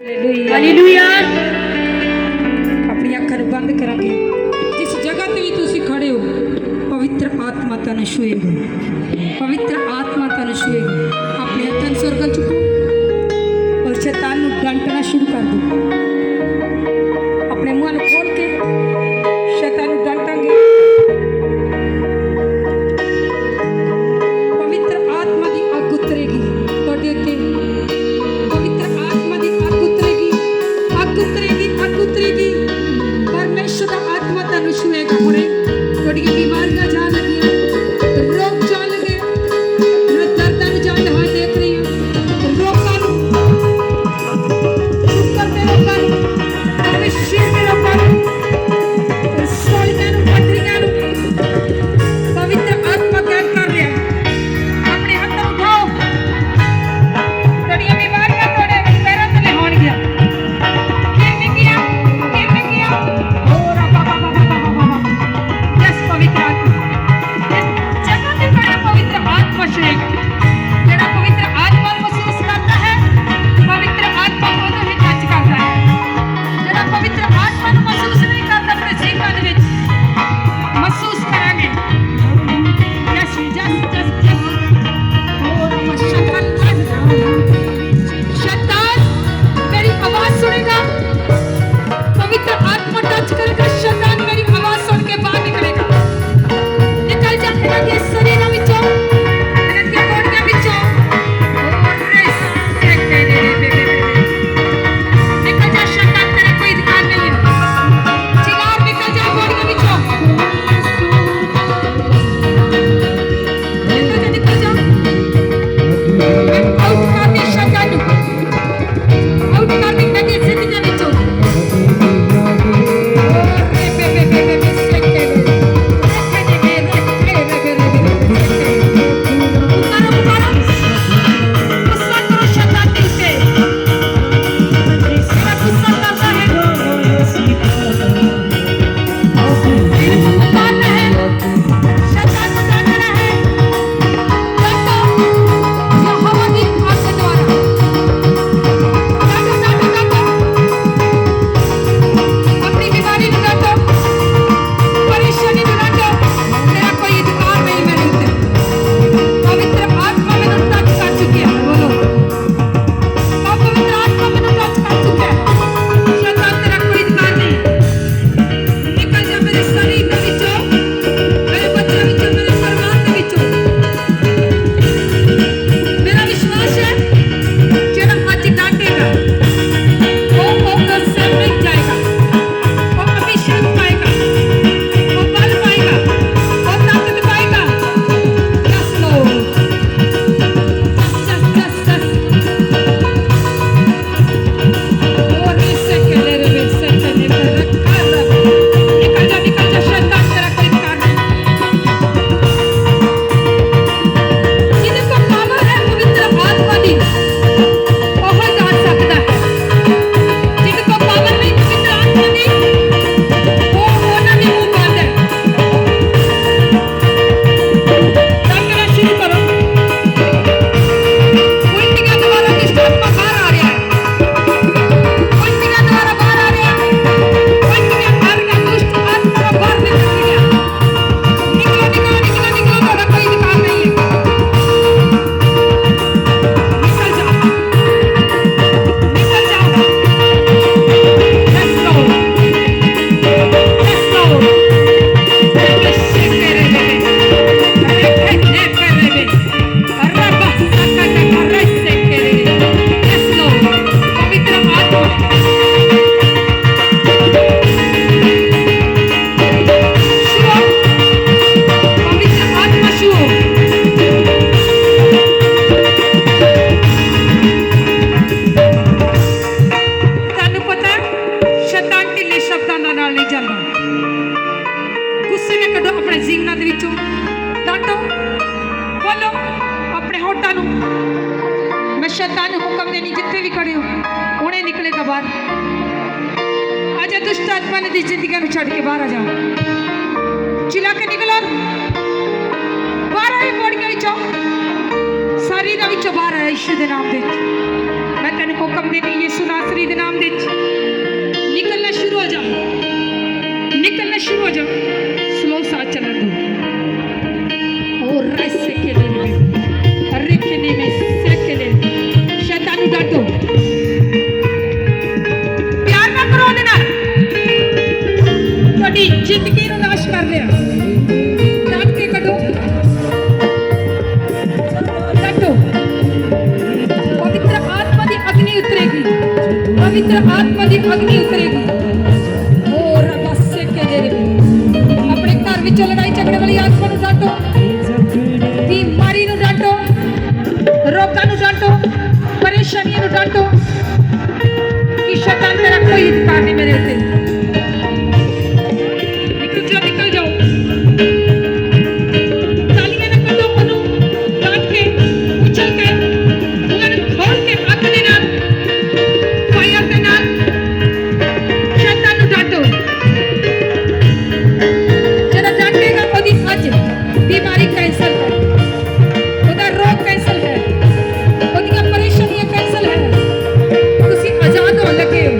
Hallelujah. अपनी अखां नूं बंद करांगे। जिस जगह ते भी तुसीं खड़े हो, पवित्र आत्मा तुहानूं छूएगा, पवित्र आत्मा तुहानूं छूएगा। अपने हत्थां नूं सुरग वल चुको और शैतान नूं डांटना शुरू कर दो। अपने मुंह नूं खोल के शैतान नूं डांटांगे। पवित्र आत्मा दी अग उतरेगी तुहाडे उत्ते। पवित्र आत्मा दी अग उतरेगी, अग उतरेगी, अग उतरेगी। परमेश्वर दा आत्मा तुहानूं छूएगा। हुणे तुहाडीआं बीमारियां जाण लगियां, रोग जाण लगे। मैं दर्दां नूं जांदे होए देख रही हूं। रोगां नूं, शुगर दे रोगां नूं, भविष्य दे रोगां नूं, रसोलियां नूं, पथरियां नूं पवित्र आत्मा गैर कर रहा है। अपने हत्थ उठाओ। तुहाडीआं बीमारियां तुहाडे पैरां थल्ले होणगीਆਂ। किवें किया, किवें किया। ओ रब्बा बाबा बाबा बाबा। यस पवित्र आत्मा, इस जगह ते बड़ा पवित्र आत्मा छेगा। जेड़ा पवित्र आत्मा नूं महसूस करता है, पवित्र आत्मा को उदों ही टच करता है। जेड़ा पवित्र आत्मा नूं महसूस नहीं करता, अपने जीवन दे विच महसूस करांगे। Yes yes yes yes. ओ रब्बा शैतान शैतान मेरी आवाज सुनेगा। पवित्र आत्मा टच करेगा। शैतान मेरी आवाज सुन के बाहर निकलेगा। निकल जा तेरे शरीर विचों, तेरे गोड़ियां विचों। और रेस निकल जा शैतान, तेरे कोई अधिकार नहीं है। चिगार निकल जा गोड़ियां विचों। निकल जा, मैं आउट कर दी शैतान नूं। आउट कर दी मेरी जिंदगी विचों। अपनी बीमारी नूं डांटो, परेशानी नूं डांटो। तेरा कोई अधिकार नहीं मेरे उत्ते। पवित्र आत्मा मैनूं टच कर चुकी है। बोलो, पवित्र आत्मा मैनूं टच कर चुका है। शैतान तेरा कोई अधिकार नहीं। निकल जा मेरे शरीर दे विचों, मेरे बच्चों विचों, मेरे परिवार दे विचों। मेरा विश्वास है जेड़ा अज डांटेगा वो कल से नहीं जाएगा। वो अभिषेक पाएगा, वो बल पाएगा, वो ताकत पाएगा। Yes Lord, yes yes yes. और ऐसे के ले रे वैसे के ले रे रखा रब। निकल जा शैतान, तेरा कोई अधिकार नहीं। जिन्हें को पावर है पवित्र आत्मा दी, वो जान सकता है। जिनको पावर नहीं पवित्र आत्मा दी, वो होना भी मुंह बंद है। डांटना शुरू करो। उल्टियां द्वारा दुष्ट आत्मा बाहर आ रहा है। उल्टियां द्वारा बाहर आ रहा है। उल्टियां आ रहा, दुष्ट आत्मा बाहर निकल गया। निकलो निकलो निकलो निकलो, तुम्हारा कोई अधिकार नहीं है। निकल जाओ, निकल जाओ। Let's go, let's go। लेके शेके रे बेबे, लेके लेके बेबे, रब्बा सका का रे शेके रे। Let's go, पवित्र आत्मा छुओ, पवित्र आत्मा छुओ। ਤੁਹਾਨੂੰ ਪਤਾ ਹੈ ਸ਼ੈਤਾਨ ਢਿੱਲੇ ਸ਼ਬਦਾਂ ਦਾ ਨਾਲ ਨਹੀਂ ਚੱਲਦਾ। ਗੁੱਸੇ ਨੇ ਕੱਢੋ ਆਪਣੇ ਜੀਵਨਾਂ ਦੇ ਵਿੱਚੋਂ। ਡਾਂਟੋ, ਬੋਲੋ ਆਪਣੇ ਹੋਠਾਂ ਨੂੰ। ਮੈਂ ਸ਼ੈਤਾਨ ਨੂੰ ਹੁਕਮ ਦੇਣੀ, ਜਿੱਥੇ ਵੀ ਖੜੇ ਹੋ ਹੁਣੇ ਨਿਕਲੇਗਾ ਬਾਹਰ। ਆਜਾ ਦੁਸ਼ਟ ਆਤਮਾ ਨੇ ਦੀ ਜ਼ਿੰਦਗੀ ਨੂੰ ਛੱਡ ਕੇ ਬਾਹਰ ਆ ਜਾਓ। चिल्ला के निकलो बाहर आए। गोड़ियां विचों, शरीरां विचों बाहर आए यीशु दे नाम दे। मैं तेन हुक्म देनी यीशु नासरी दे नाम दे निकलना शुरू हो जाओ, निकलना शुरू हो जाओ। स्लो सा चलन दो और रस्से के लिए रिखने में सेकले शैतान डांटो, प्यार ना करो ਉਹਦੇ ਨਾਲ, ਤੁਹਾਡੀ ਜ਼ਿੰਦਗੀ ਨੂੰ ਨਾਸ਼ ਕਰ ਰਿਹਾ। डांट के कटो, डांटो। पवित्र आत्मा की अग्नि उतरेगी, पवित्र आत्मा की अग्नि उतरेगी। और रस्से के लिए अपने घर विचों लड़ाई झगड़े वाली आत्मा ਨੂੰ डांटो, बीमारी ਨੂੰ डांटो, रोगां ਨੂੰ डांटो, परेशानियों ਨੂੰ डांटो कि शैतान तेरा कोई अधिकार नहीं मेरे ऊपर। निकल जाओ, निकल जाओ। तालियां ना करो ਉਹਨੂੰ डांट के उछल के ਉਹਨਾਂ ਨੂੰ खोल के ਅੱਗ ਦੇ ਨਾਲ फायर ਦੇ ਨਾਲ शैतान ਨੂੰ डांटो। ਜਿਹੜਾ डांटेगा ਉਹਦੀ ਅੱਜ बीमारी कैंसल है, ਉਹਦਾ रोग कैंसल है, ਉਹਦੀਆਂ ਪਰੇਸ਼ਾਨੀਆਂ कैंसल है। ਤੁਸੀਂ आजाद होने लगे हो।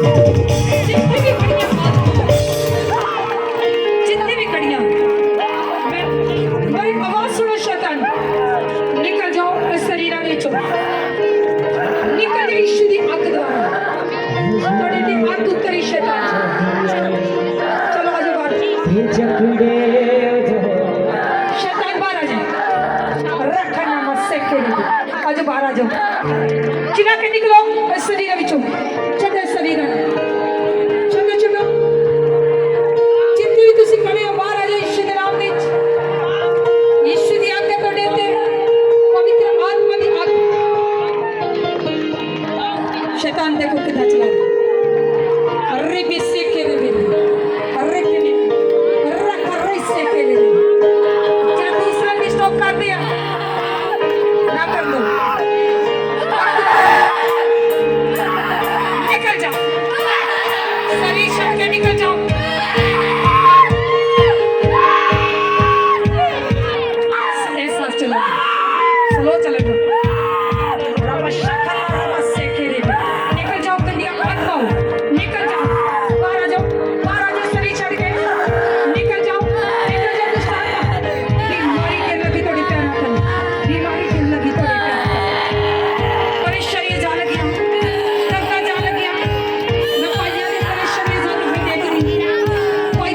जितनी भी कड़ियां जितनी भी कड़ियां मेरी आवाज सुनो शैतान निकल जाओ इस शरीर विचों निकल जाओ यीशु दी अग द्वारा थोड़ी दी अग उतरी शैतान चलो आज बाहर शैतान बाहर आ जाए रखना मत सेके आज बाहर आ जाओ चिना के निकलो इस शरीर विचों छड्डो इस शरीर छड्डो छड्डो जितनी भी तुसी खड़े हो बाहर आ जाओ यीशु दे नाम विच यीशु दी आज्ञा तोड़े ते पवित्र आत्मा दी आग शैतान देखो कितना चला अरे बिसे के रे अरे के ने रख अरे से के रे क्या दूसरा भी स्टॉप कर दिया ना कर दो निकल जाओ शरीर छोड़ के निकल जाओ ऐसा चलो स्लो चलो निकल जाओ कन्या मत पाओ निकल जाओ बाहर आ जाओ शरीर छोड़ के निकल जाओ दुष्ट आत्मा बीमारी के लगी थोड़ी प्यार कर बीमारी के लगी थोड़ी प्यार और इस शरीर जा लगी टंका जा लगी न पाइया ने तेरे शरीर जान भी देख रही कोई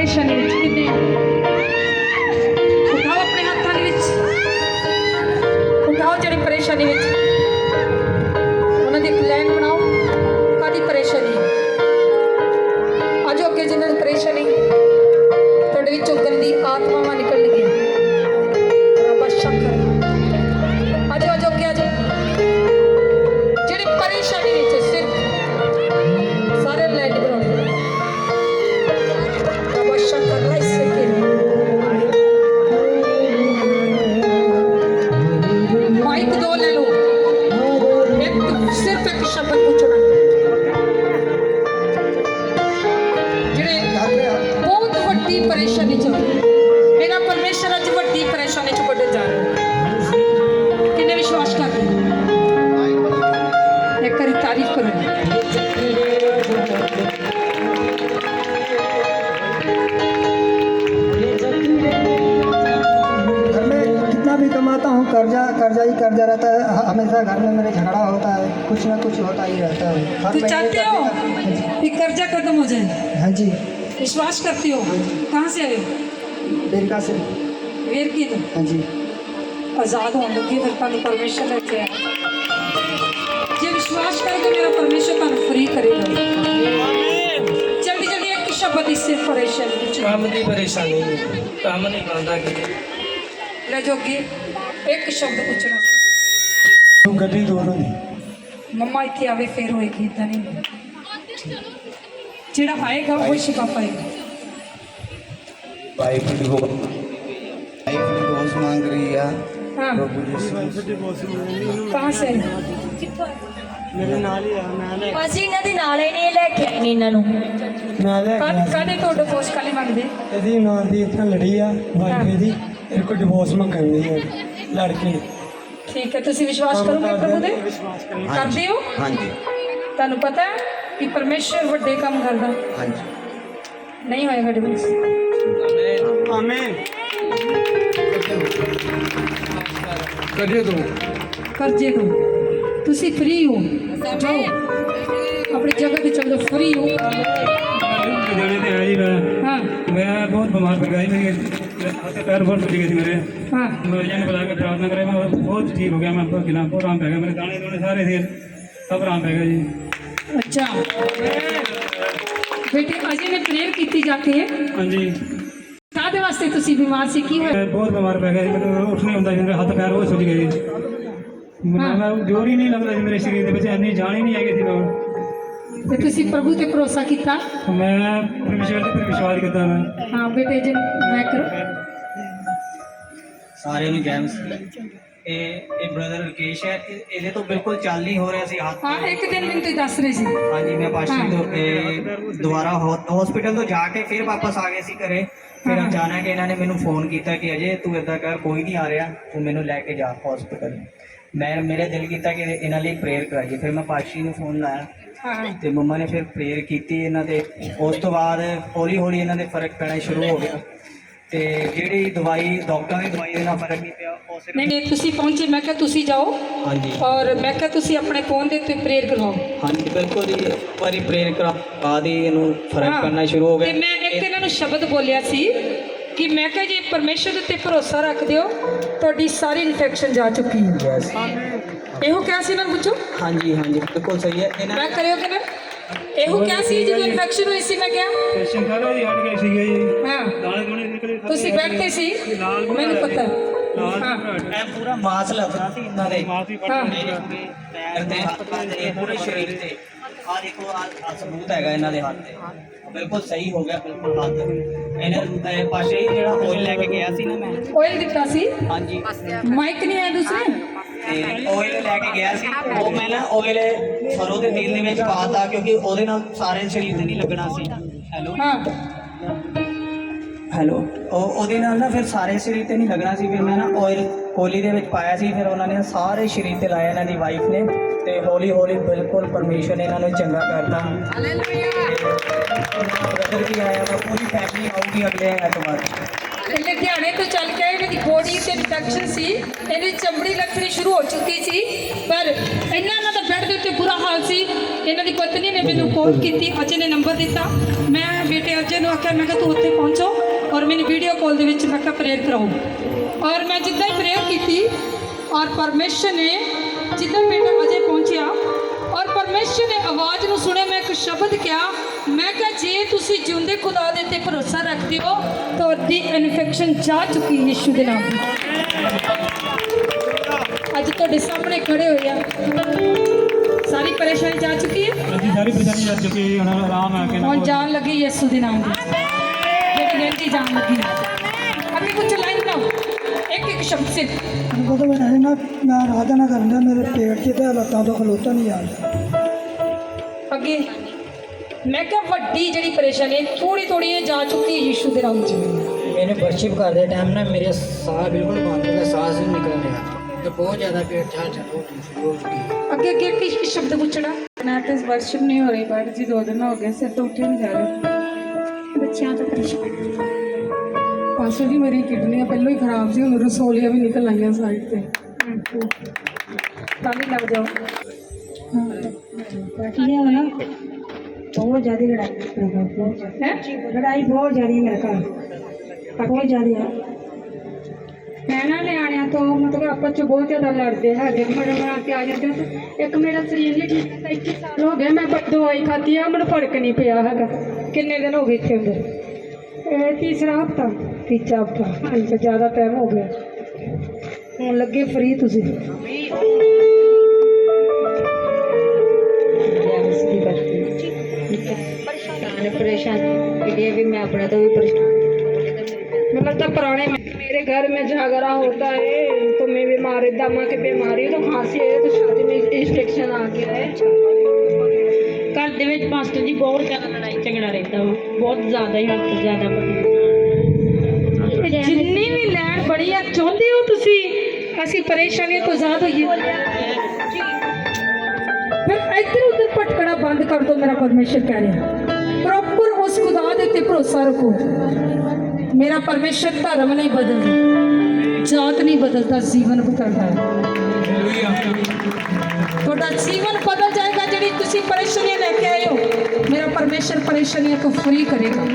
ਪਰੇਸ਼ਾਨੀ ਵਿੱਚ ਕਿੰਨੇ ਆ? ਉਠਾਓ ਆਪਣੇ ਹੱਥਾਂ ਦੇ ਵਿੱਚ, ਉਠਾਓ ਜਿਹੜੀ ਪਰੇਸ਼ਾਨੀ ਵਿੱਚ, ਉਹਨਾਂ ਦੀ ਇੱਕ ਲਾਈਨ ਬਣਾਓ। ਕਾਹਦੀ ਪਰੇਸ਼ਾਨੀ? ਆਜੋ ਅੱਗੇ, ਜਿਨ੍ਹਾਂ ਦੀ ਪਰੇਸ਼ਾਨੀ ਤੁਹਾਡੇ ਵਿੱਚੋਂ ਗੰਦੀ ਆਤਮਾਵਾਂ ਨਿਕਲ ਗਈਆਂ, ਰੱਬਾ ਸ਼ੱਕਰ, ਆਜੋ ਆਜੋ ਅੱਗੇ ਆਜੋ। ਜਿਹੜੀ ਪਰੇਸ਼ਾਨੀ ਵਿੱਚ ਸਿਰ ਸਾਰੇ ਲਾਈਨ ਬਣਾਓ, ਰੱਬਾ ਸ਼ੱਕਰ ਰਾਈਸ ਸਕੇ। ਮਾਈਕ ਦੋ ਲੈ ਲਓ, ਇੱਕ ਸਿਰਫ ਇੱਕ ਸ਼ਬਦ ਪੁੱਛਣਾ। ਜਿਹੜੇ ਬਹੁਤ ਵੱਡੀ ਪਰੇਸ਼ਾਨੀ ਚ, ਮੇਰਾ ਪਰਮੇਸ਼ਰ ਅੱਜ ਵੱਡੀ ਪਰੇਸ਼ਾਨੀ ਚ ਕੱਢਣ ਜਾ ਰਿਹਾ। ਕਿੰਨੇ ਵਿਸ਼ਵਾਸ ਕਰਦੇ? ਇੱਕ ਵਾਰੀ ਤਾਰੀਫ ਕਰੋ। घर में कितना भी कमाता हूँ कर्जा कर्जा ही कर्जा रहता है। हमेशा घर में मेरे झगड़ा होता है, कुछ ना कुछ होता ही रहता है। हर तू महीने चाहते हो कि कर्जा खत्म हो जाए? हाँ जी, विश्वास करते हो? कहाँ से आए हो? बेरका से। वेर की तो हाँ जी, आजाद होने लगे फिर तुम परमेश्वर लेके आए। जे विश्वास करके मेरा परमेश्वर तुम फ्री करेगा। जल्दी जल्दी एक शब्द इससे परेशानी काम की परेशानी काम नहीं बनता कि ले जोगी एक शब्द पूछना। तो गड्डी दोनों नहीं। मम्मा इतनी आवे फिर होएगी, इतना नहीं। जेड़ा आएगा वो शिफा पाएगा। वाइफ डिवोर्स मांग रही है। हाँ, प्रभु यीशु कहाँ से आए? मेरे नाल ही है, मैं ਅਸੀਂ ਇਹਨਾਂ ਦੇ ਨਾਲ ਹੀ ਨਹੀਂ ਲੈ ਕੇ ਆਏ ਇਹਨਾਂ ਨੂੰ। ले कादे तो डिवोर्स काले मांगदे? ਇਹਦੀ ਨਾਂ ਦੀ ਇੱਥੇ ਲੜੀ ਆ ਵਾਈਫ ਦੀ, ਇਹ ਕੋ ਡਿਵੋਰਸ ਮੰਗਣ ਦੀ ਹੈ ਲੜਕੀ। ठीक है, तुसी विश्वास करोगे प्रभु दे? करदे हो? हाँ जी, ਤੁਹਾਨੂੰ ਪਤਾ ਹੈ ਕਿ ਪਰਮੇਸ਼ਰ ਵੱਡੇ ਕੰਮ ਕਰਦਾ, हाँ जी। ਨਹੀਂ ਹੋਏਗਾ ਡਿਵੋਰਸ। आमीन। ਕਰਜੇ ਤੋਂ ਤੁਸੀਂ ਫ੍ਰੀ ਹੋ, ਜਾਓ ਆਪਣੀ ਜਗ੍ਹਾ ਤੇ ਚੱਲ ਜਾਓ, ਫ੍ਰੀ ਹੋ। जाने थे आई हाँ मैं बहुत बीमार पड़ गई, मेरे हाथ पैर बहुत टूट गए थे मेरे। हाँ, मरीजा ने बुला के प्रार्थना करे, मैं बहुत ठीक हो गया, मैं बहुत खिला बहुत आराम पै गया, मेरे दाने दोने सारे थे सब आराम पै गया जी। अच्छा बेटे, अजय ने प्रेयर की जाके हाँ जी, कादे वास्ते ਤੁਸੀਂ ਬਿਮਾਰ ਸੀ? ਕੀ ਹੋਇਆ? मैं बहुत बीमार पै गया, मेरे उठ नहीं होता, मेरे हाथ पैर बहुत सुज गए। मैं जोर ही नहीं लगता जी मेरे शरीर के, इन्नी जान ही नहीं आई थी। ਤੇ ਤੁਸੀਂ ਪ੍ਰਭੂ ਤੇ ਭਰੋਸਾ ਕੀਤਾ? मैं परमेश्वर पर विश्वास करता मैं। ਹਾਂ ਬੇਟੇ ਜੀ, ਮੈਂ ਕਰੋ। ਸਾਰਿਆਂ ਨੂੰ ਜੈ ਮਸੀਹ। ਇਹ ਬ੍ਰਦਰ ਰਕੇਸ਼ ਹੈ, ਇਹਦੇ ਤੋਂ ਬਿਲਕੁਲ ਚੱਲ ਨਹੀਂ ਹੋ ਰਿਹਾ ਸੀ ਹੱਥ। ਹਾਂ, ਇੱਕ ਦਿਨ ਮੈਨੂੰ ਤੁਸੀਂ ਦੱਸ ਰਹੇ ਸੀ। ਹਾਂਜੀ, ਮੈਂ ਪਾਸ਼ੀ ਤੋਂ ਦੁਬਾਰਾ ਹਸਪੀਟਲ ਤੋਂ ਜਾ ਕੇ ਫਿਰ ਵਾਪਸ ਆ ਗਏ ਸੀ ਘਰੇ। ਫਿਰ ਅਚਾਨਕ ਇਹਨਾਂ ਨੇ ਮੈਨੂੰ ਫੋਨ ਕੀਤਾ ਕਿ ਅਜੇ ਤੂੰ ਇੱਦਾਂ ਕਰ, ਕੋਈ ਨਹੀਂ ਆ ਰਿਹਾ, ਤੂੰ ਮੈਨੂੰ ਲੈ ਕੇ ਜਾ ਹਸਪੀਟਲ। ਮੇਰੇ ਦਿਲ ਕੀਤਾ ਕਿ ਇਹਨਾਂ ਲਈ ਪ੍ਰੇਅਰ ਕਰਾਈਏ। ਫਿਰ ਮੈਂ ਪਾਸ਼ੀ ਨੂੰ ਫੋਨ ਲਾਇਆ ਹਾਂ, ਤੇ ਮੰਮਾ ਨੇ ਫਿਰ ਪ੍ਰੇਅਰ ਕੀਤੀ ਇਹਨਾਂ ਤੇ। ਉਸ ਤੋਂ ਬਾਅਦ ਹੌਲੀ ਹੌਲੀ ਇਹਨਾਂ ਦੇ ਫਰਕ ਪੈਣਾ ਸ਼ੁਰੂ ਹੋ ਗਿਆ, ਤੇ ਜਿਹੜੀ ਦਵਾਈ ਡਾਕਟਰਾਂ ਦੀ ਦਵਾਈ ਦੇ ਨਾਲ ਫਰਕ ਨਹੀਂ ਪਿਆ। ਉਸੇ ਨਹੀਂ ਨਹੀਂ, ਤੁਸੀਂ ਪਹੁੰਚੇ, ਮੈਂ ਕਿਹਾ ਤੁਸੀਂ ਜਾਓ ਹਾਂਜੀ ਔਰ ਮੈਂ ਕਿਹਾ ਤੁਸੀਂ ਆਪਣੇ ਫੋਨ ਦੇ ਉੱਤੇ ਪ੍ਰੇਅਰ ਕਰਵਾਓ। ਹਾਂਜੀ ਬਿਲਕੁਲ ਜੀ, ਇੱਕ ਵਾਰੀ ਪ੍ਰੇਅਰ ਕਰਾ ਬਾਅਦ ਹੀ ਇਹਨੂੰ ਫਰਕ ਹਾਂ, ਕਰਨਾ ਸ਼ੁਰੂ ਹੋ ਤੇ ਗਿਆ। ਮੈਂ ਇੱਕ ਇਹਨਾਂ ਨੂੰ ਸ਼ਬਦ ਬੋਲਿਆ ਸੀ ਕਿ ਮੈਂ ਕਿਹਾ ਜੇ ਪਰਮੇਸ਼ਰ ਦੇ ਉੱਤੇ ਭਰੋਸਾ ਰੱਖਦੇ ਹੋ, ਤੁਹਾਡੀ ਸਾਰੀ ਇਨਫੈਕਸ਼ਨ ਜਾ ਚੁੱਕੀ ਹੈ। ਇਹੋ ਕਿਹਾ ਸੀ ਇਹਨਾਂ ਨੂੰ ਪੁੱਛੋ, ਹਾਂਜੀ ਹਾਂਜੀ ਬਿਲਕੁਲ ਸਹੀ ਹੈ। ਇਹਨਾਂ ਮੈਂ ਕਰਿਓ ਕਿ ਨਾ ਇਹੋ ਕਿਹਾ ਸੀ ਜਦੋਂ ਇਨਫੈਕਸ਼ਨ ਹੋਈ ਸੀ? ਮੈਂ ਕਿਹਾ पेशेंट सारा ही हट गए सी जी, ਹਾਂ, दाने दोने निकले सारे। ਤੁਸੀਂ ਬੈਠੇ ਸੀ, ਮੈਨੂੰ ਪਤਾ ਹੈ। ਹਾਂ ਇਹ ਪੂਰਾ ਮਾਸ ਲੱਗਦਾ ਸੀ ਇਹਨਾਂ ਦੇ मास ही ਹਾਂ, ਪੈਰ ਤੇ ਹੱਥ ਤੇ ਪੂਰੇ ਸਰੀਰ ਤੇ। ਆਹ ਦੇਖੋ, ਆਹ ਸਬੂਤ ਹੈਗਾ ਇਹਨਾਂ ਦੇ ਹੱਥ ਤੇ, ਬਿਲਕੁਲ ਸਹੀ ਹੋ ਗਿਆ ਬਿਲਕੁਲ ਹੱਥ। ਇਹਨਾਂ ਪਾਸ਼ੇ ਹੀ ਜਿਹੜਾ ਆਇਲ ਲੈ ਕੇ ਗਿਆ ਸੀ ਨਾ ਮੈਂ, ਆਇਲ ਦਿੱਤਾ ਸੀ, ਹਾਂਜੀ, ਮਾਈਕ ਨਹੀਂ ਆਇਆ ਦੂਸਰੇ। ਤੇ ਆਇਲ ਲੈ ਕੇ ਗਿਆ ਸੀ। ਉਹ ਮੈਂ ਨਾ ਆਇਲ ਸਰੋਂ ਦੇ ਤੇਲ ਦੇ ਵਿੱਚ ਪਾਤਾ, ਕਿਉਂਕਿ ਉਹਦੇ ਨਾਲ ਸਾਰੇ ਸਰੀਰ ਤੇ ਨਹੀਂ ਲੱਗਣਾ ਸੀ। ਹੈਲੋ ਹਾਂ, ਹੈਲੋ, ਉਹਦੇ ਨਾਲ ਨਾ ਫਿਰ ਸਾਰੇ ਸਰੀਰ ਤੇ ਨਹੀਂ ਲੱਗਣਾ ਸੀ। ਫਿਰ ਮੈਂ ਨਾ ਆਇਲ ਕੋਲੀ ਦੇ ਵਿੱਚ ਪਾਇਆ ਸੀ, ਫਿਰ ਉਹਨਾਂ ਨੇ ਸਾਰੇ ਸਰੀਰ ਤੇ ਲਾਇਆ ਇਹਨਾਂ ਦੀ ਵਾਈਫ ਨੇ, ਤੇ ਹੌਲੀ ਹੌਲੀ ਬਿਲਕੁਲ ਪਰਮੇਸ਼ਰ ਨੇ ਇਹਨਾਂ ਨੂੰ ਚੰਗਾ ਕਰਤਾ। ਹਾਲੇਲੂਇਆ। ਬ੍ਰਦਰ ਵੀ ਆਇਆ ਵਾ, ਪੂਰੀ ਫੈਮਿਲੀ ਆਊਗੀ ਅਗਲੇ ਐਤਵਾਰ। ਲੁਧਿਆਣੇ ਤੋਂ ਚੱਲ ਕੇ ਆਏ, ਇਹਨਾਂ ਦੀ ਬੋਡੀ ਤੇ ਇਨਫੈਕਸ਼ਨ ਸੀ, ਇਹਦੀ ਚਮੜੀ ਲੱਥਣੀ ਸ਼ੁਰੂ ਹੋ ਚੁੱਕੀ ਸੀ, ਪਰ ਇਹਨਾਂ ਦਾ ਬੈੱਡ ਦੇ ਉੱਤੇ ਬੁਰਾ ਹਾਲ ਸੀ। ਇਹਨਾਂ ਦੀ ਪਤਨੀ ਨੇ ਮੈਨੂੰ ਕਾਲ ਕੀਤੀ, ਅਜੇ ਨੇ ਨੰਬਰ ਦਿੱਤਾ। ਮੈਂ ਬੇਟੇ ਅਜੇ ਨੂੰ ਆਖਿਆ, ਮੈਂ ਕਿਹਾ ਤੂੰ ਉੱਥੇ ਪਹੁੰਚੋ ਔਰ ਮੈਨੂੰ ਵੀਡੀਓ ਕਾਲ ਦੇ ਵਿੱਚ ਮੈਂ ਕਿਹਾ ਪ੍ਰੇਅਰ ਕਰਾਓ। ਔਰ ਮੈਂ ਜਿੱਦਾਂ ਹੀ ਪ੍ਰੇਅਰ ਕੀਤੀ ਔਰ ਪਰਮੇਸ਼ਰ ਨੇ, ਜਿੱਦਾਂ ਬੇਟਾ ਅਜੇ ਪਹੁੰਚਿਆ ਔਰ ਪਰਮੇਸ਼ਰ ਨੇ ਆਵਾਜ਼ ਨੂੰ ਸੁਣਿਆ, ਮੈਂ ਇੱਕ ਸ਼ਬਦ ਕਿਹਾ, ਮੈਂ ਕਿਹਾ ਜੇ ਤੁਸੀਂ ਜਿਉਂਦੇ ਖੁਦਾ ਦੇ ਉੱਤੇ ਭਰੋਸਾ ਰੱਖਦੇ ਹੋ ਤੁਹਾਡੀ ਇਨਫੈਕਸ਼ਨ ਜਾ ਚੁੱਕੀ ਯਿਸੂ ਦੇ ਨਾਮ ਦੀ। ਅੱਜ ਤੁਹਾਡੇ ਸਾਹਮਣੇ ਖੜੇ ਹੋਏ ਆ, ਸਾਰੀ ਪਰੇਸ਼ਾਨੀ ਜਾ ਚੁੱਕੀ ਹੈ, ਅਸੀਂ ਸਾਰੀ ਪਰੇਸ਼ਾਨੀ ਜਾ ਚੁੱਕੀ ਹੈ, ਹੁਣ ਆਰਾਮ ਆ ਕੇ ਨਾ ਹੁਣ ਜਾਣ ਲੱਗੀ ਯਿਸੂ ਦੇ ਨਾਮ ਦੀ, ਜਿਹੜੀ ਰਹਿੰਦੀ ਜਾਣ ਲੱਗੀ। ਅੱਗੇ ਕੁਝ ਲਾਈਨ ਲਾਓ, ਇੱਕ ਸ਼ਬਦ ਸੇ। वो तो मैंने ना मैं आराधना करना, मेरे पेट से तो लत्तां तो खलोता नहीं यार। ਅੱਗੇ ਮੈਂ ਕਿਹਾ ਵੱਡੀ ਜਿਹੜੀ ਪਰੇਸ਼ਾਨੀ ਥੋੜੀ ਥੋੜੀ ਜਾ ਚੁੱਕੀ ਹੈ ਯਿਸੂ ਦੇ ਨਾਮ 'ਚ। मैंने वर्शिप करते टाइम ना मेरे साह बिल्कुल बंद हो गया, सांस नहीं निकल रहा, तो बहुत ज़्यादा पेट झाड़ हो चुकी। ਅੱਗੇ ਅੱਗੇ ਕੀ ਸ਼ਬਦ ਪੁੱਛਣਾ? नाटक वर्शिप नहीं हो रही, बट जी 2 दिन हो गए, सिर तो उठे नहीं जा रहे। ਬੱਚਿਆਂ ਤੋਂ ਪਰੇਸ਼ਾਨ। पासो जी मेरी किडनियाँ पहलों ही खराब सी, हुण रसौलियाँ भी निकल आईयां साइड से। ਤਾਲੀ ਲੱਗ ਜਾਓ। ये है ना बहुत ज़्यादा लड़ाई ਹੈ लड़ाई बहुत ज़्यादा मेरे घर, बहुत ज़्यादा है। कहना नियाणियां तो मतलब आपस च बहुत ज़्यादा लड़ते हैं, बड़े बना के आ जाते हैं। एक मेरा शरीर नहीं ठीक था, 21 साल हो गए, मैं दवाई खाती है, मैंने फर्क नहीं पिया है। ਕਿੰਨੇ ਦਿਨ ਹੋ ਗਏ ਇੱਥੇ ਅੰਦਰ? तीसरा हफ्ता, ਤੀਜਾ ਹਫ਼ਤਾ। हाँ जी, ज़्यादा टाइम हो गया। ਹੁਣ ਲੱਗੇ ਫਰੀ ਤੁਸੀਂ। परेशान इसलिए भी मैं अपने तो भी परेशान। मतलब तब पुराने मेरे घर में झगड़ा होता है तो मैं बीमार, दमा की बीमारी, तो खांसी है, तो छाती में इंफेक्शन आ गया है। घर ਦੇ ਵਿੱਚ ਮਾਸਟਰ ਜੀ ਬਹੁਤ ਜ਼ਿਆਦਾ ਲੜਾਈ ਝਗੜਾ ਰਹਿੰਦਾ ਵਾ, ਬਹੁਤ ਜ਼ਿਆਦਾ ਹੀ, ਹੱਦ ਤੋਂ ਜ਼ਿਆਦਾ ਜਿੰਨੀ ਵੀ ਲੈਣ ਬੜੀ ਆ, ਚਾਹੁੰਦੇ ਹੋ ਤੁਸੀਂ ਅਸੀਂ ਪਰੇਸ਼ਾਨੀਆਂ ਤੋਂ ਆਜ਼ਾਦ ਹੋਈਏ? ਫਿਰ ਇੱਧਰ ਉੱਧਰ ਭਟਕਣਾ ਬੰਦ ਕਰ ਦਿਓ। ਮੇਰਾ ਪਰਮੇਸ਼ਰ ਕਹਿ ਰਿਹਾ ਪ੍ਰੋਪਰ ਉਸ ਖੁਦਾ ਦੇ ਉੱਤੇ ਭਰੋਸਾ ਰੱਖੋ। ਮੇਰਾ ਪਰਮੇਸ਼ਰ ਧਰਮ ਨਹੀਂ ਬਦਲਦਾ, ਜਾਤ ਨਹੀਂ ਬਦਲਦਾ, ਜੀਵਨ ਬਦਲਦਾ ਹੈ। ਤੁਹਾਡਾ ਜੀਵਨ ਬਦਲ ਜਾਏਗਾ। ਜਿਹੜੀ ਤੁਸੀਂ ਪਰੇਸ਼ਾਨੀਆਂ ਲੈ ਕੇ ਆਏ ਹੋ, ਮੇਰਾ ਪਰਮੇਸ਼ਰ ਪਰੇਸ਼ਾਨੀਆਂ ਤੋਂ ਫਰੀ ਕਰੇਗਾ।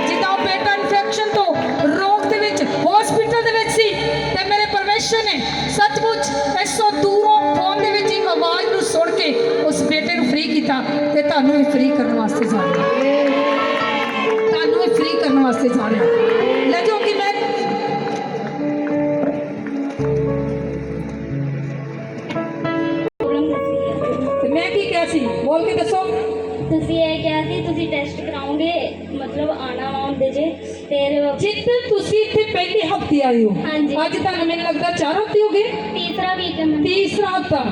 ਜਿੱਦਾਂ ਉਹ ਬੇਟਾ ਇਨਫੈਕਸ਼ਨ ਤੋਂ ਰੋਗ ਦੇ ਵਿੱਚ ਹਸਪੀਟਲ ਦੇ ਵਿੱਚ ਸੀ, ਤੇ ਮੇਰੇ ਪਰਮੇਸ਼ਰ ਨੇ ਸੱਚਮੁੱਚ ਇਸੋਂ ਦੂਰੋਂ ਫੋਨ ਦੇ ਵਿੱਚ ਹੀ ਆਵਾਜ਼ ਨੂੰ ਸੁਣ ਕੇ ਉਸ ਬੇਟੇ ਨੂੰ ਫਰੀ ਕੀਤਾ, ਤੇ ਤੁਹਾਨੂੰ ਵੀ ਫਰੀ ਕਰਨ ਵਾਸਤੇ ਜਾ ਰਿਹਾ, ਤੁਹਾਨੂੰ ਵੀ ਫਰੀ ਕਰਨ ਵਾਸਤੇ ਜਾ ਰਿਹਾ। ਲੈ ਜਾਓ ਕਿ ਮੈਂ ਤੇ ਮੈਂ ਕੀ ਕਿਹਾ ਸੀ, ਬੋਲ ਕੇ ਦੱਸੋ। ਤੁਸੀਂ ਇਹ ਕਿਹਾ ਸੀ ਤੁਸੀਂ ਟੈਸਟ ਕਰਾਓਗੇ, ਮਤਲਬ ਆਣਾ ਆਉਂਦੇ ਜੇ ਫਿਰ ਜਿੱਦਾਂ ਤੁਸੀਂ ਇੱਥੇ ਪਹਿਲੇ ਹਫਤੇ ਆਏ ਹੋ, ਹਾਂਜੀ। ਅੱਜ ਤੁਹਾਨੂੰ ਮੈਨੂੰ ਲੱਗਦਾ 4 ਹਫਤੇ ਹੋ ਗਏ। ਤੀਸਰਾ ਵੀਕ ਹੈ ਤੀਸਰਾ ਹਫਤਾ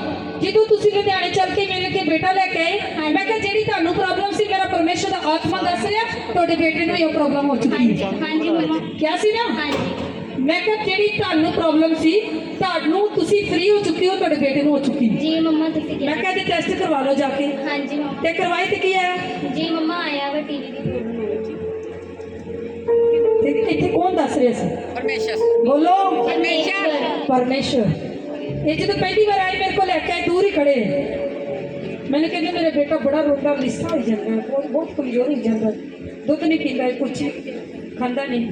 ਜਦੋਂ ਤੁਸੀਂ ਲੁਧਿਆਣੇ ਚੱਲ ਕੇ ਮੇਰੇ ਕੇ ਬੇਟਾ ਲੈ ਕੇ ਆਏ, ਮੈਂ ਕਿਹਾ ਜਿਹੜੀ ਤੁਹਾਨੂੰ ਪ੍ਰੋਬਲਮ ਸੀ, ਮੇਰਾ ਪਰਮੇਸ਼ਰ ਦਾ ਆਤਮਾ ਦੱਸ ਰਿਹਾ ਤੁਹਾਡੇ ਬੇਟੇ ਨੂੰ ਇਹ ਪ੍ਰੋਬਲਮ ਹੋ ਚੁੱਕੀ ਹੈ। ਹਾਂਜੀ ਮੰਮਾ, ਕਿਹਾ ਸੀ ਨਾ? ਹਾਂਜੀ ਮੈਂ ਕਿਹਾ ਜਿਹੜੀ ਤੁਹਾਨੂੰ ਪ੍ਰੋਬਲਮ ਸੀ, ਤੁਹਾਨੂੰ ਤੁਸੀਂ ਫ੍ਰੀ ਹੋ ਚੁੱਕੀ ਹੋ, ਤੁਹਾਡੇ ਬੇਟੇ ਨੂੰ ਹੋ ਚੁੱਕੀ ਹੈ। ਜੀ ਮੰਮਾ ਤੁਸੀਂ ਮੈਂ ਕਿਹਾ ਕਿਹਾ ਜੀ ਟੈਸਟ ਕਰਵਾ ਲਓ ਜਾ ਕੇ, ਹਾਂਜੀ ਮੰਮਾ, ਤੇ ਕਰਵਾਏ ਤੇ ਕੀ ਆਇਆ? ਜੀ ਮੰਮਾ ਆਇਆ ਵਾ ਟੀਵੀ ਦੀ ਪ੍ਰੋਬਲਮ ਹੋ ਗਈ। ਤੇ ਇੱਥੇ ਕੌਣ ਦੱਸ ਰਿਹਾ ਸੀ? ਪਰਮੇਸ਼ਰ। ਬੋਲੋ ਪਰਮੇਸ਼ਰ। ਪਰਮੇਸ਼ਰ। ਇਹ ਜਦੋਂ ਪਹਿਲੀ ਵਾਰ ਆਏ ਮੇਰੇ ਕੋਲ ਲੈ ਕੇ ਆਏ, ਦੂਰ ਹੀ ਖੜੇ, ਮੈਨੂੰ ਕਹਿੰਦੇ ਮੇਰਾ ਬੇਟਾ ਬੜਾ ਰੋਂਦਾ, ਲਿੱਸਾ ਹੋ ਜਾਂਦਾ, ਬਹੁਤ ਕਮਜ਼ੋਰ ਹੋ ਜਾਂਦਾ, ਦੁੱਧ ਨਹੀਂ ਪੀਂਦਾ, ਕੁਛ ਖਾਂਦਾ ਨਹੀਂ।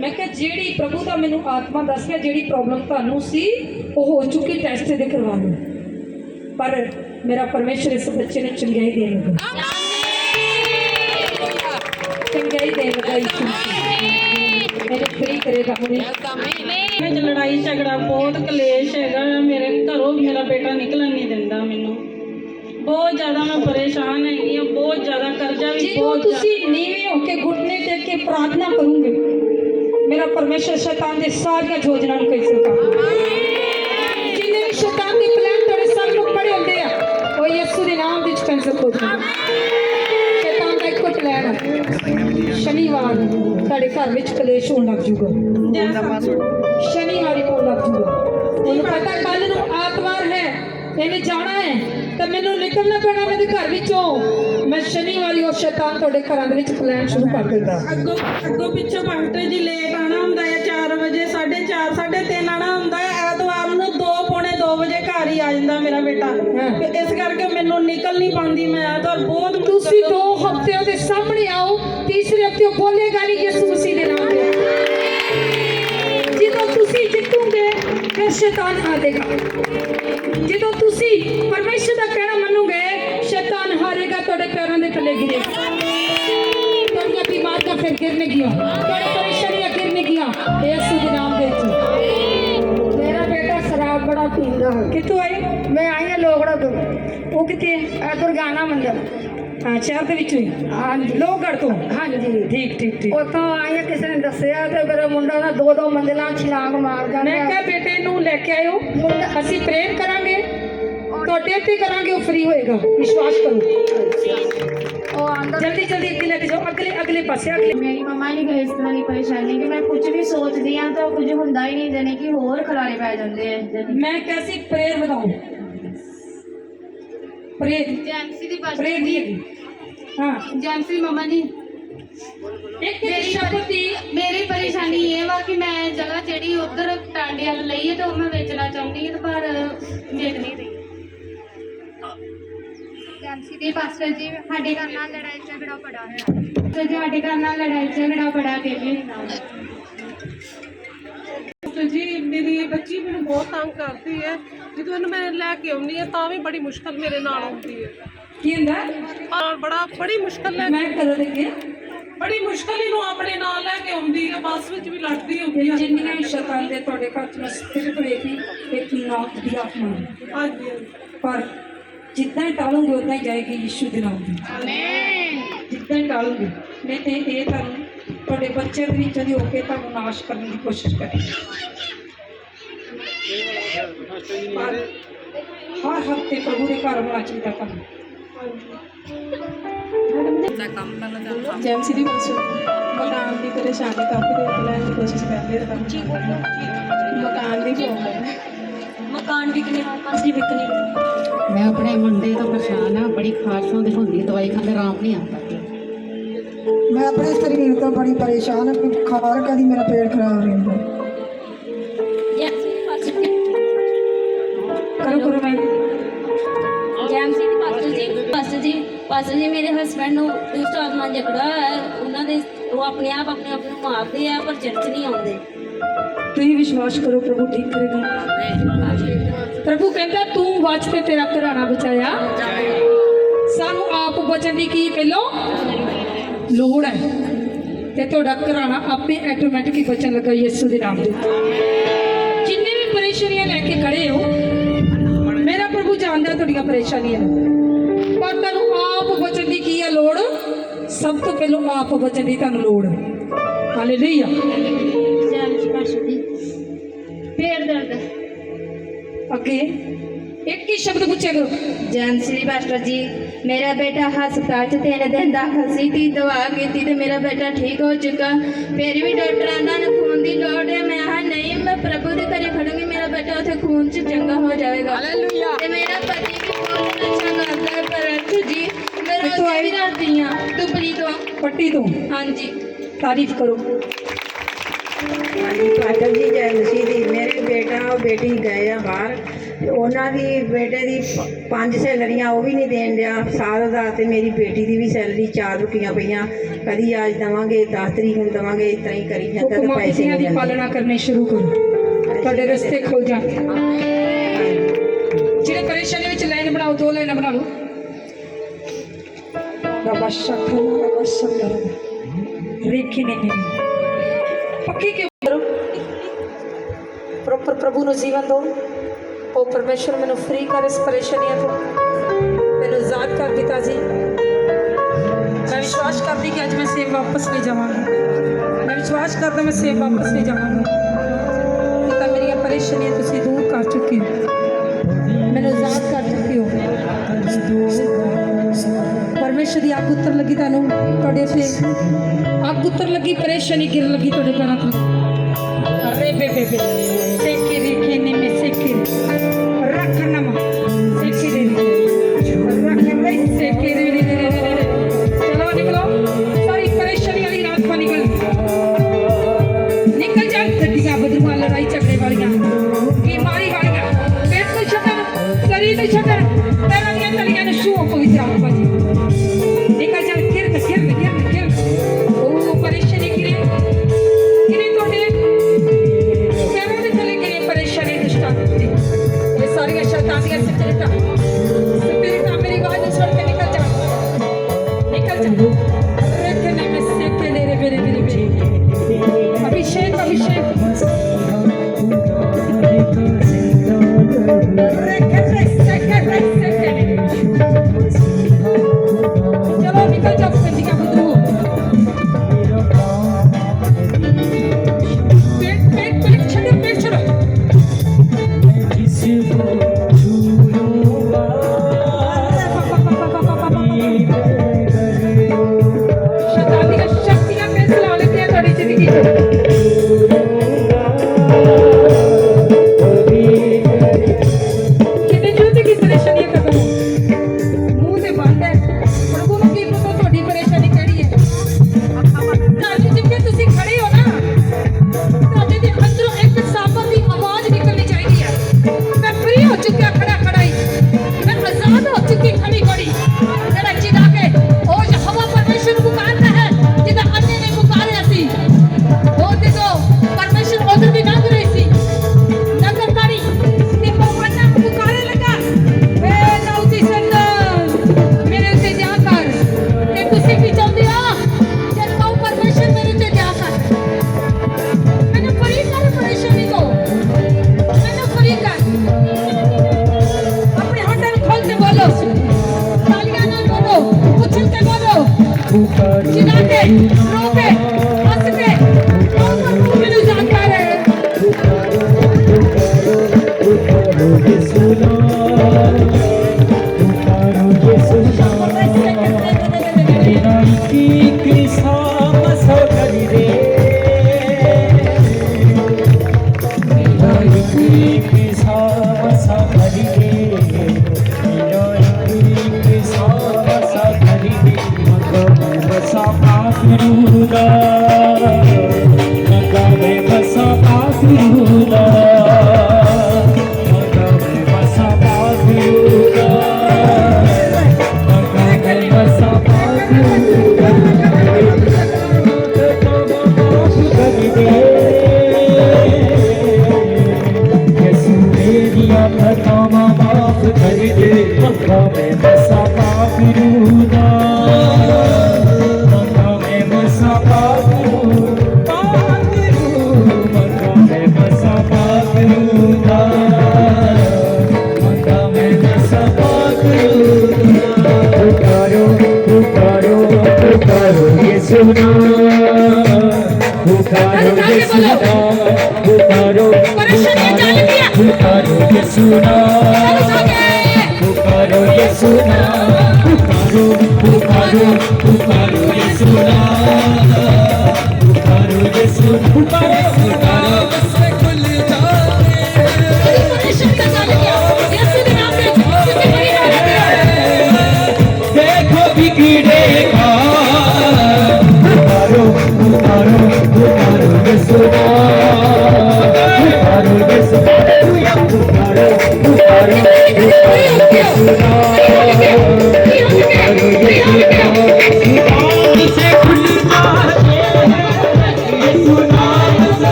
ਮੈਂ ਕਿਹਾ ਜਿਹੜੀ ਪ੍ਰਭੂ ਦਾ ਮੈਨੂੰ ਆਤਮਾ ਦੱਸ ਰਿਹਾ, ਜਿਹੜੀ ਪ੍ਰੋਬਲਮ ਤੁਹਾਨੂੰ ਸੀ ਉਹ ਹੋ ਚੁੱਕੀ, ਟੈਸਟ ਦੇ ਕਰਵਾ ਲਓ। ਪਰ ਮੇਰਾ ਪਰਮੇਸ਼ਰ ਇਸ ਬੱਚੇ ਨੂੰ ਚੰਗਿਆਈ ਦੇਣ ਲੱਗਾ, ਚੰਗਿਆਈ ਦੇਣ ਲੱਗਾ। ਯਿਸੂ ਮੈਨੂੰ ਫ੍ਰੀ ਕਰੇਗਾ ਹੁਣੇ। ਵਿੱਚ ਲੜਾਈ ਝਗੜਾ ਬਹੁਤ ਕਲੇਸ਼ ਹੈਗਾ। ਮੇਰੇ ਘਰੋਂ ਮੇਰਾ ਬੇਟਾ ਨਿਕਲਣ ਨਹੀਂ ਦਿੰਦਾ ਮੈਨੂੰ, ਬਹੁਤ ਜ਼ਿਆਦਾ ਮੈਂ ਪਰੇਸ਼ਾਨ ਹੈਗੀ ਹਾਂ, ਬਹੁਤ ਜ਼ਿਆਦਾ ਕਰਜ਼ਾ ਵੀ ਜਦੋਂ ਬਹੁਤ ਤੁਸੀਂ ਨੀਵੇਂ ਹੋ ਕੇ ਘੁਟਨੇ ਟੇਕ ਕੇ ਪ੍ਰਾਰਥਨਾ ਕਰੋਗੇ, ਮੇਰਾ ਪਰਮੇਸ਼ਰ ਸ਼ੈਤਾਨ ਦੇ ਸਾਰੀਆਂ ਯੋਜਨਾ ਨੂੰ ਕੈਂਸਲ ਕਰ ਦੇਵੇਗਾ। ਜਿੰਨੇ ਵੀ ਸ਼ੈਤਾਨ ਦੇ ਪਲਾਨ ਤੁਹਾਡੇ ਸਾਹਮਣੇ ਖੜੇ ਹੁੰਦੇ ਆ, ਉਹ ਯਿਸੂ ਦੇ ਨਾਮ ਵਿੱਚ ਕੈਂਸਲ ਹੋ ਜਾਣਗੇ। ਸ਼ੈਤਾਨ ਦਾ ਇੱਕੋ ਪਲਾਨ ਹੈ, ਸ਼ਨੀਵਾਰ ਤੁਹਾਡੇ ਘਰ ਵਿੱਚ ਕਲੇਸ਼ ਹੋਣ ਲੱਗ ਜੂਗਾ, ਸ਼ਨੀਵਾਰ ਹੀ ਹੋਣ ਲੱਗ ਜੂਗਾ। ਉਹਨੂੰ ਪਤਾ ਕੱਲ ਨੂੰ ਐਤਵਾਰ ਹੈ, ਇਹਨੇ ਜਾਣਾ ਹੈ, ਤਾਂ ਮੈਨੂੰ ਨਿਕਲਣਾ ਪੈਣਾ ਮੇਰੇ ਘਰ ਵਿੱਚੋਂ। ਮੈਂ ਸ਼ਨੀ ਵਾਲੀ ਉਹ ਸ਼ੈਤਾਨ ਤੁਹਾਡੇ ਘਰਾਂ ਦੇ ਵਿੱਚ ਪਲਾਨ ਸ਼ੁਰੂ ਕਰ ਦਿੰਦਾ। ਅੱਗੋਂ ਪਿੱਛੋਂ ਮਾਸਟਰ ਜੀ ਲੇਟ ਆਣਾ ਹੁੰਦਾ ਹੈ 4 ਵਜੇ 4:30 3:30 ਆਣਾ ਹੁੰਦਾ ਹੈ। ਐਤਵਾਰ ਨੂੰ 2 ਪੌਣੇ 2 ਵਜੇ ਘਰ ਹੀ ਆ ਜਾਂਦਾ ਮੇਰਾ ਬੇਟਾ। ਤੇ ਇਸ ਕਰਕੇ ਮੈਨੂੰ ਨਿਕਲ ਨਹੀਂ ਪਾਉਂਦੀ ਮੈਂ ਐਤਵਾਰ ਬਹੁਤ। ਤੁਸੀਂ 2 ਹਫ਼ਤੇ ਉਹਦੇ ਸਾਹਮਣੇ ਆਓ, ਤੀਸਰੇ ਹਫ਼ਤੇ ਬੋਲੇਗਾ ਨਹੀਂ ਯਿਸੂ ਮਸੀਹ ਦੇ ਨਾਮ ਤੇ। ਜਦੋਂ ਤੁਸੀਂ ਜਿੱਤੋਗੇ ਫਿਰ ਸ਼ੈਤਾਨ ਹਾਰੇਗਾ। ਜਦੋਂ ਤੁਸੀਂ ਪਰਮੇਸ਼ਰ ਦਾ ਕਹਿਣਾ ਮੰਨੋਗੇ ਸ਼ੈਤਾਨ ਹਾਰੇਗਾ, ਤੁਹਾਡੇ ਪੈਰਾਂ ਦੇ ਥੱਲੇ ਗਿਰੇਗਾ। ਤੁਹਾਡੀਆਂ ਬਿਮਾਰੀਆਂ ਫਿਰ ਗਿਰਨਗੀਆਂ, ਤੁਹਾਡੀ ਪਰੇਸ਼ਾਨੀਆਂ ਗਿਰਨਗੀਆਂ ਯਿਸੂ ਦੇ ਨਾਮ ਦੇ ਵਿੱਚ। ਮੇਰਾ ਬੇਟਾ ਸ਼ਰਾਬ ਬੜਾ ਪੀਂਦਾ ਹੈ। ਕਿੱਥੋਂ ਆਏ? ਮੈਂ ਆਈ ਹਾਂ ਲੋਗੜਾ ਤੋਂ। ਉਹ ਕਿੱਥੇ ਹੈ? ਦੁਰਗਾਣਾ ਮੰਦਰ। ਹਾਂ, ਸ਼ਹਿਰ ਦੇ ਵਿੱਚੋਂ ਹੀ। ਹਾਂਜੀ ਲੋਹਗੜ੍ਹ ਤੋਂ। ਹਾਂਜੀ ਠੀਕ ਠੀਕ ਠੀਕ। ਉੱਥੋਂ ਆਈ ਹਾਂ, ਕਿਸੇ ਨੇ ਦੱਸਿਆ ਤੇ ਮੇਰਾ ਮੁੰਡਾ ਨਾ 2-2 ਮੰਜ਼ਿਲਾਂ ਛਲਾਂਗ ਮਾਰ ਜਾਂਦਾ। ਮੈਂ ਕਿਹਾ ਬੇਟੇ ਨੂੰ ਲੈ ਕੇ ਆਇਓ, ਅਸੀਂ ਪ੍ਰੇਰ ਕਰਾਂਗੇ, ਤੁਹਾਡੇ ਤੇ ਕਰਾਂਗੇ, ਉਹ ਫ੍ਰੀ ਹੋਏਗਾ। ਵਿਸ਼ਵਾਸ ਕਰੋ। ਉਹ ਆਂਦਾ ਜਲਦੀ ਜਲਦੀ ਅੱਗੇ ਲੈ ਕੇ ਜਾਓ, ਅਗਲੇ ਪਾਸੇ ਅਗਲੇ। ਮੇਰੀ ਮੰਮਾ ਨੇ ਇਸ ਤਰ੍ਹਾਂ ਦੀ ਪਰੇਸ਼ਾਨੀ ਕਿ ਮੈਂ ਕੁਝ ਵੀ ਸੋਚਦੀ ਹਾਂ ਤਾਂ ਕੁਝ ਹੁੰਦਾ ਹੀ ਨਹੀਂ, ਜਾਣੀ ਕਿ ਹੋਰ ਖਲਾਰੇ ਪੈ ਜਾਂਦੇ ਆ। ਮੈਂ कैसी प्रेयर बताऊं? प्रेयर ਜੈਮਸੀ ਦੀ प्रेयर नहीं है। हाँ, ਜੈਮਸੀ ਮੰਮਾ ਜੀ एक शब्द दी। ਮੇਰੀ ਪਰੇਸ਼ਾਨੀ ਇਹ ਵਾ ਕਿ ਮੈਂ ਜਗ੍ਹਾ ਜਿਹੜੀ ਉਧਰ ਟਾਂਡੇ ਵੱਲ ਲਈ ਹੈ ਤੇ ਉਹ ਮੈਂ ਵੇਚਣਾ ਚਾਹੁੰਦੀ ਹਾਂ, ਪਰ ਵੇਚ ਨਹੀਂ ਰਹੀ। ਜੈਮਸੀ ਦੀ ਪਾਸਟਰ ਜੀ ਸਾਡੇ ਘਰ ਨਾਲ ਲੜਾਈ ਝਗੜਾ ਬੜਾ ਹੋਇਆ। ਤੇ ਸਾਡੇ ਘਰ ਨਾਲ ਲੜਾਈ ਝਗੜਾ ਬੜਾ ਪਹਿਲੇ ਨਾ ਜੀ ਮੇਰੀ ਬੱਚੀ ਮੈਨੂੰ ਬਹੁਤ ਤੰਗ ਕਰਦੀ ਹੈ। ਜਦੋਂ ਇਹਨੂੰ ਮੈਂ ਲੈ ਕੇ ਆਉਂਦੀ ਹਾਂ ਤਾਂ ਵੀ ਬੜੀ ਮੁਸ਼ਕਲ ਮੇਰੇ ਨਾਲ ਆਉਂਦੀ ਹੈ। की हुंदा? ਔਰ ਬੜੀ ਮੁਸ਼ਕਲ ਲੈ मैं कर लगे ਬੜੀ ਮੁਸ਼ਕਲ ਇਹਨੂੰ ਆਪਣੇ ਨਾਲ ਲੈ ਕੇ ਆਉਂਦੀ ਹੈ। ਬੱਸ ਵਿੱਚ ਵੀ ਲੜਦੀ ਹੁੰਦੀ ਹੈ। जिन्नियां शैतान दे ਤੁਹਾਡੇ ਘਰ ਚ ਸਪਿਰਿਟ ਹੋਏਗੀ, ਇੱਕ ਨੌਕ ਦੀ ਆਤਮਾ। ਹਾਂਜੀ पर जितना ही टालोगे उतना ही जाएगी यीशु के नाम से। जितना ही टालोगे नहीं तो ये ਤੁਹਾਡੇ ਬੱਚੇ ਦੇ ਵਿੱਚੋਂ ਦੀ ਹੋ ਕੇ ਤੁਹਾਨੂੰ ਨਾਸ਼ ਕਰਨ ਦੀ ਕੋਸ਼ਿਸ਼ ਕਰੇ। ਪਰ ਹਰ ਹਫ਼ਤੇ ਪ੍ਰਭੂ ਦੇ ਘਰ ਹੋਣਾ ਚਾਹੀਦਾ ਕੰਮ। ਜੈਮਸੀ ਦੀ ਮਕਾਨ ਦੀ ਪਰੇਸ਼ਾਨੀ ਕਾਫੀ ਦੇਰ ਲੈਣ ਦੀ ਕੋਸ਼ਿਸ਼ ਕਰਦੇ ਹਾਂ। ਮਕਾਨ ਦੀ ਪ੍ਰੋਬਲਮ ਮਕਾਨ ਵਿਕਨੇ ਅਸੀਂ ਵਿਕਨੇ। ਮੈਂ ਆਪਣੇ ਮੁੰਡੇ ਤੋਂ ਪਰੇਸ਼ਾਨ ਆ, ਬੜੀ ਖਾਰਸ਼ ਹੁੰਦੀ, ਦਵਾਈ ਖਾਂਦੇ ਆਰਾਮ ਨਹੀਂ ਆਉਂਦਾ। मैं अपने शरीर तो बड़ी परेशान हूँ, खार का मेरा पेट खराब रहता है। करो करो मैं ਜੈਮਸੀ ਦੀ ਪਾਸਟਰ ਜੀ ਮੇਰੇ ਹਸਬੰਡ ਨੂੰ ਦੁਸ਼ਟ ਆਤਮਾ ਜਕੜਾ ਹੈ। ਉਹਨਾਂ ਦੇ ਉਹ ਆਪਣੇ ਆਪ ਨੂੰ ਮਾਰਦੇ ਆ ਪਰ ਚਰਚ ਨਹੀਂ ਆਉਂਦੇ। ਤੁਸੀਂ ਵਿਸ਼ਵਾਸ ਕਰੋ, ਪ੍ਰਭੂ ਠੀਕ ਕਰੇਗਾ। ਪ੍ਰਭੂ ਕਹਿੰਦਾ ਤੂੰ ਬਚ ਤੇ ਤੇਰਾ ਘਰਾਣਾ ਬਚਾਇਆ। ਸਾਨੂੰ ਆਪ ਬਚਣ ਦੀ ਕੀ ਪਹਿਲੋਂ ਲੋੜ ਹੈ ਤੇ ਤੁਹਾਡਾ ਘਰਾਣਾ ਆਪੇ ਆਟੋਮੈਟਿਕ ਹੀ ਬਚਣ ਲੱਗਾ ਯਿਸੂ ਦੇ ਨਾਮ ਦੇ। ਜਿੰਨੇ ਵੀ ਪਰੇਸ਼ਾਨੀਆਂ ਲੈ ਕੇ ਖੜੇ ਹੋ, ਮੇਰਾ ਪ੍ਰਭੂ ਜਾਣਦਾ ਤੁਹਾਡੀਆਂ ਪਰੇਸ਼ਾਨੀਆਂ, ਪਰ ਤੁਹਾਨੂੰ ਆਪ ਬਚਣ ਦੀ ਕੀ ਹੈ ਲੋੜ? ਸਭ ਤੋਂ ਪਹਿਲਾਂ ਆਪ ਬਚਣ ਦੀ ਤੁਹਾਨੂੰ ਲੋੜ ਹੈ। ਹਾਲੇਲੂਇਆ। ਜੈਮਸੀ ਪਾਸਟਰ ਜੀ ਪੇਟ ਦਰਦ ਅੱਗੇ ਇੱਕ ਹੀ ਸ਼ਬਦ ਪੁੱਛਿਆ ਕਰੋ। ਜੈਮਸੀ ਪਾਸਟਰ ਜੀ ਮੇਰਾ ਬੇਟਾ ਹਸਪਤਾਲ 'ਚ 3 ਦਿਨ ਦਾਖਲ ਸੀ ਤੀ ਦਵਾ ਕੀਤੀ ਤੇ ਮੇਰਾ ਬੇਟਾ ਠੀਕ ਹੋ ਚੁੱਕਾ। ਫਿਰ ਵੀ ਡਾਕਟਰ ਆਂਦਾ ਨਾ ਖੂਨ ਦੀ ਲੋੜ ਹੈ। ਮੈਂ ਹਾਂ ਨਹੀਂ, ਮੈਂ ਪ੍ਰਭੂ ਦੇ ਘਰੇ ਖੜੂੰਗੀ, ਮੇਰਾ ਬੇਟਾ ਉੱਥੇ ਖੂਨ 'ਚ ਚੰਗਾ ਹੋ ਜਾਏਗਾ। ਤੇ ਮੇਰਾ ਪਤੀ ਵੀ ਬਹੁਤ ਅੱਛਾ ਕਰਦਾ ਹੈ। ਪਰ ਅੱਛੂ ਜੀ ਮੈਂ ਰੋਜ਼ ਵੀ ਕਰਦੀ ਹਾਂ ਦੁਬਲੀ ਤੋਂ ਪੱਟੀ ਤੋਂ। ਹਾਂਜੀ ਤਾਰੀਫ ਕਰੋ। ਹਾਂਜੀ ਪਾਸਟਰ ਜੀ ਜੈ ਮਸੀਹ ਦੀ। ਮੇਰੇ ਬੇਟਾ ਉਹ ਬੇਟੀ ਗਏ ਆ ਬਾਹਰ ਤੇ ਉਹਨਾਂ ਦੀ ਬੇਟੇ ਦੀ 5 ਸੈਲਰੀਆਂ ਉਹ ਵੀ ਨਹੀਂ ਦੇਣ ਡਿਆ ਸਾਲ ਦਾ, ਤੇ ਮੇਰੀ ਬੇਟੀ ਦੀ ਵੀ ਸੈਲਰੀ 4 ਰੁਕੀਆਂ ਪਈਆਂ। ਕਦੀ ਅੱਜ ਦੇਵਾਂਗੇ 10 ਤਰੀਕ ਨੂੰ ਦੇਵਾਂਗੇ, ਇਸ ਤਰ੍ਹਾਂ ਹੀ ਕਰੀ ਜਾਂਦਾ ਤੇ ਪੈਸੇ ਦੀ ਨਹੀਂ ਪਾਲਣਾ ਕਰਨੀ ਸ਼ੁਰੂ ਕਰੋ, ਤੁਹਾਡੇ ਰਸਤੇ ਖੁੱਲ ਜਾਣਗੇ। ਜਿਹੜੇ ਪਰੇਸ਼ਾਨੀ ਵਿੱਚ ਲਾਈਨ ਬਣਾਓ, 2 ਲਾਈਨਾਂ ਬਣਾ ਲਓ। ਬਾਬਾ ਸ਼ਖਨ ਬਾਬਾ ਸੰਦਰ ਰੇਖੀ ਨੇ ਮੇਰੀ ਪੱਕੀ ਕਿਉਂ ਕਰੋ। ਪ੍ਰੋਪਰ ਪ੍ਰਭੂ ਨੂੰ ਜੀਵਨ ਦਿਓ। ਉਹ ਪਰਮੇਸ਼ਰ ਮੈਨੂੰ ਫ੍ਰੀ ਕਰ ਇਸ ਪਰੇਸ਼ਾਨੀਆਂ ਤੋਂ, ਮੈਨੂੰ ਆਜ਼ਾਦ ਕਰ ਪਿਤਾ ਜੀ। ਮੈਂ ਵਿਸ਼ਵਾਸ ਕਰਦੀ ਕਿ ਅੱਜ ਮੈਂ ਸੇਵ ਵਾਪਸ ਨਹੀਂ ਜਾਵਾਂਗੀ। ਮੈਂ ਵਿਸ਼ਵਾਸ ਕਰਦਾ ਮੈਂ ਸੇਵ ਵਾਪਸ ਨਹੀਂ ਜਾਵਾਂਗੀ। ਪਿਤਾ ਮੇਰੀਆਂ ਪਰੇਸ਼ਾਨੀਆਂ ਤੁਸੀਂ ਦੂਰ ਕਰ ਚੁੱਕੇ ਹੋ, ਮੈਨੂੰ ਆਜ਼ਾਦ ਕਰ ਚੁੱਕੇ ਹੋ। ਪਰਮੇਸ਼ਰ ਦੀ ਅੱਗ ਉੱਤਰ ਲੱਗੀ ਤੁਹਾਨੂੰ, ਤੁਹਾਡੇ ਤੇ ਅੱਗ ਉੱਤਰ ਲੱਗੀ, ਪਰੇਸ਼ਾਨੀ ਗਿਰ ਲੱਗੀ ਤੁਹਾਡੇ ਪੈਰਾਂ ਤੋਂ। ਅਰੇ ਬੇਬੇ ਸੇਕੀ ਰੇਖੇ ਨੇ ਮੈਂ ਸੇਕੀ ਰੱਖ ਨਮਾ ਸੇਕੀ ਦੇ ਕਿਤੇ ਜੁੱਧ ਕੀ ਪਰੇਸ਼ਾਨੀ ਖਤਮ ਹੋ ਮੂੰਹ ਤੇ ਬੰਦ ਹੈ ਪ੍ਰਭੂ ਨੂੰ ਕੀ ਪਤਾ ਤੁਹਾਡੀ ਪਰੇਸ਼ਾਨੀ ਕਿਹੜੀ ਹੈ ਅੱਜ ਜਿੱਥੇ ਤੁਸੀਂ ਖੜੇ ਹੋ ਨਾ ਤੁਹਾਡੇ ਦੇ ਅੰਦਰੋਂ ਇੱਕ ਸਾਬਰ ਦੀ ਆਵਾਜ਼ ਨਿਕਲਣੀ ਚਾਹੀਦੀ ਹੈ ਮੈਂ ਫ੍ਰੀ ਹੋ ਚੁੱਕਿਆ ਖੜਾ ਹੀ मैं आजाद हो चुकी खड़ी खड़ी जरा चिल्ला के ओ यहोवा परमेश्वर पुकारता है जिदा अन्य ने पुकारे सी वो देखो परमेश्वर उधर भी लग रही सी नगर कारी ते पन्ना पुकारे लगा ए नौती संत मेरे उत्ते जा कर ते तुसी की चाहते हो जे कहो परमेश्वर मेरे उत्ते जा कर मैंने परी कर परेशानी को मैंने परी कर खोल के बोलो तालियां ना बोलो उछल के बोलो चिल्ला के रो के हंस के कौन प्रभु मैंने जानता है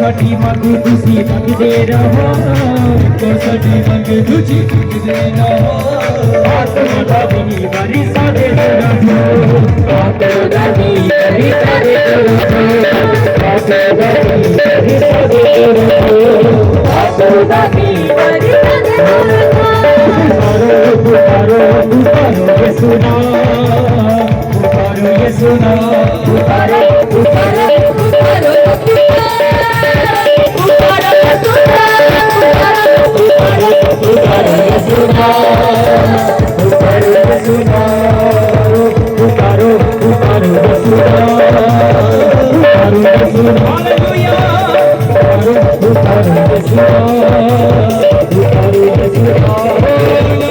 साडी मंग तुसी मंगदे रहो, साडी मंग तुसी मंगदे रहो। आत्मा दा दी वारी साडे रहो, आत्मा दा दी वारी साडे रहो, आत्मा दा दी वारी साडे रहो, आत्मा दा दी वारी साडे रहो। पुकारो पुकारो ये सुना, पुकारो ये सुना, पुकारो पुकारो पुकारो पुकारो ये सुना, पुकारो ये सुना, पुकारो हालेलुया उतारो यीशु उतारो यीशु